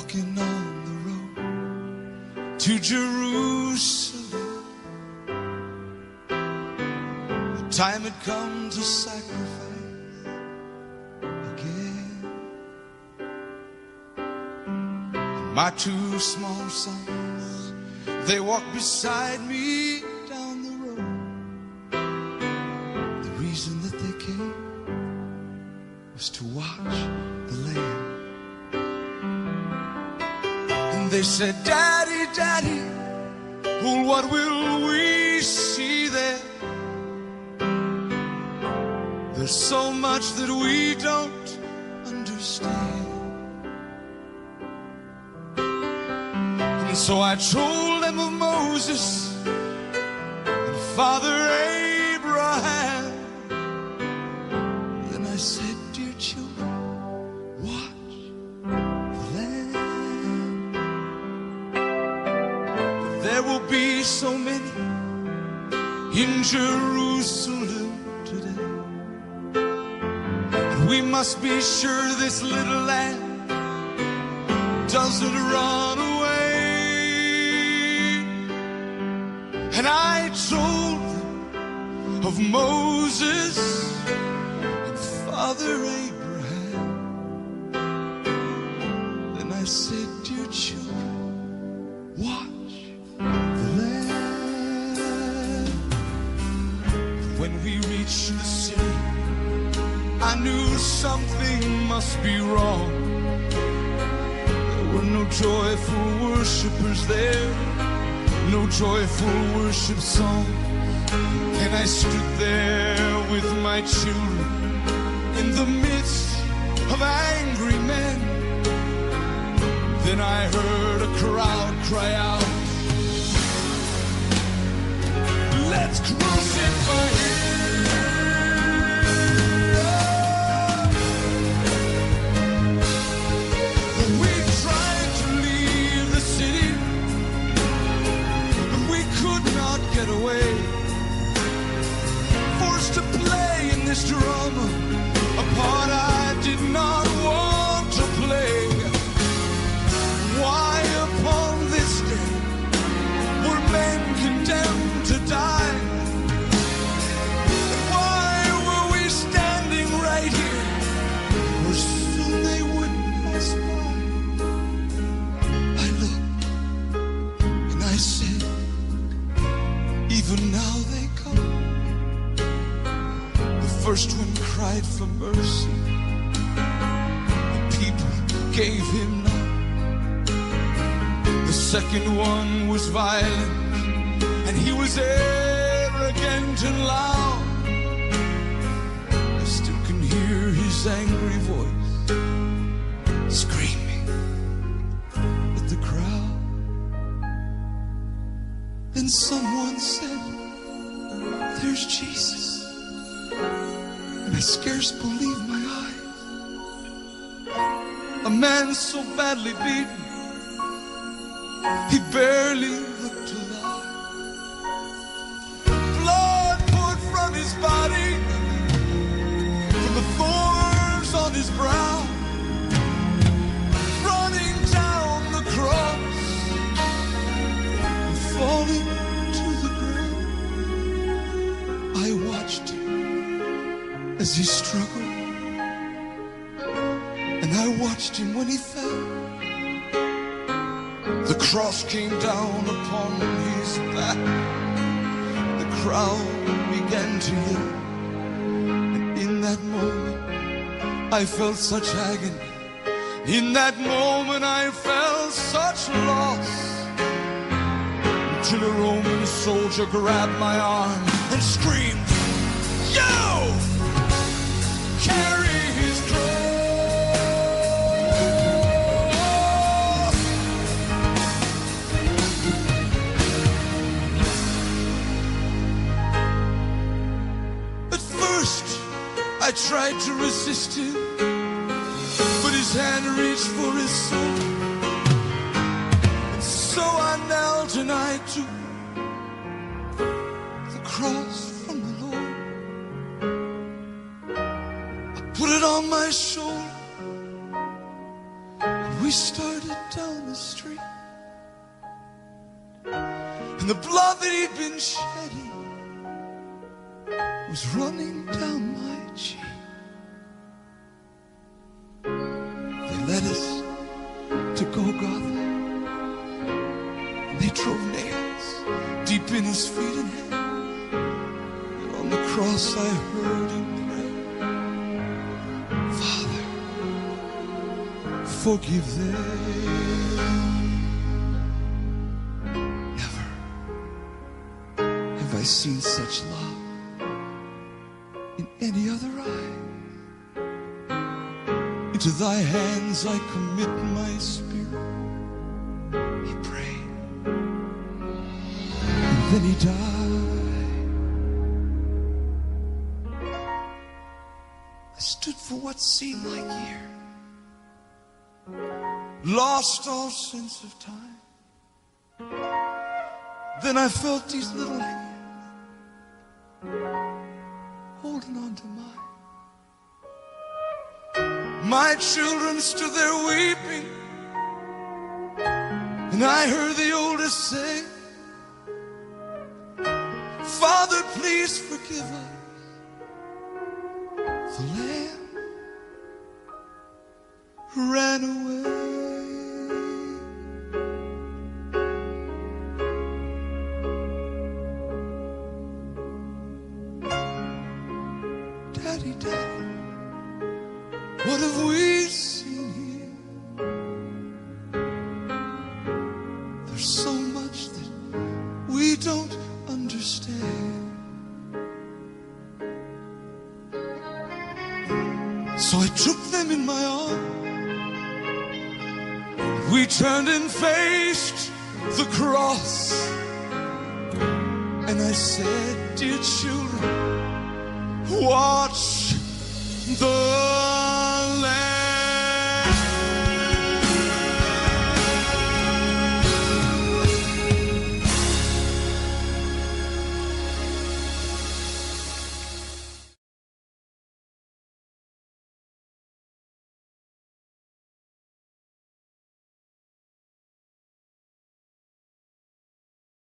walking on the road to Jerusalem. The time had come to sacrifice again. And my two small sons, they walked beside me down the road. The reason that they came was to watch the Lamb. And they said, Daddy, Daddy, well, what will we see there? There's so much that we don't understand. And so I told them of Moses and Father Abraham. Then I said, dear children, watch the Lamb. There will be so many in Jerusalem today. And we must be sure this little lamb doesn't run away. And I told them of Moses and Father Abraham. Then I said, dear children, watch the Lamb. When we reached the city, I knew something must be wrong. There were no joyful worshipers there, no joyful worship song. And I stood there with my children in the midst of angry men. Then I heard a crowd cry out, let's crucify him. We tried to leave the city, but we could not get away. Forced to play in this drama, a part I did not want to play. Why upon this day were men condemned to die? And why were we standing right here where soon they would pass by? I looked and I said, even now they come. The first one cried for mercy, the people gave him none. The second one was violent, and he was arrogant and loud. I still can hear his angry voice screaming at the crowd. Then someone said, there's Jesus. And I scarce believed my eyes. A man so badly beaten, he barely looked alive. Blood poured from his body, from the thorns on his brow, running down the cross and falling to the ground. I watched him as he struggled, and I watched him when he fell. The cross came down upon his back. The crowd began to yell. And in that moment, I felt such agony. In that moment, I felt such loss. Until a Roman soldier grabbed my arm and screamed, "You! Carry his cross!" I tried to resist him, but his hand reached for his sword. And so I knelt and I took the cross from the Lord. I put it on my shoulder, and we started down And the blood that he'd been shedding was running down my cheek. They led us to Golgotha, and they drove nails deep in his feet and hands. And on the cross I heard him pray, Father, forgive them. Never have I seen such love in any other eye. Into thy hands I commit my spirit, he prayed, and then he died. I stood for what seemed like years, lost all sense of time. Then I felt these little hands holding on to mine. My children stood there weeping, and I heard the oldest say, Father, please forgive us. The lamb ran away. Daddy, Daddy, what have we seen here? There's so much that we don't understand. So I took them in my arms. We turned and faced the cross. And I said, dear children, watch the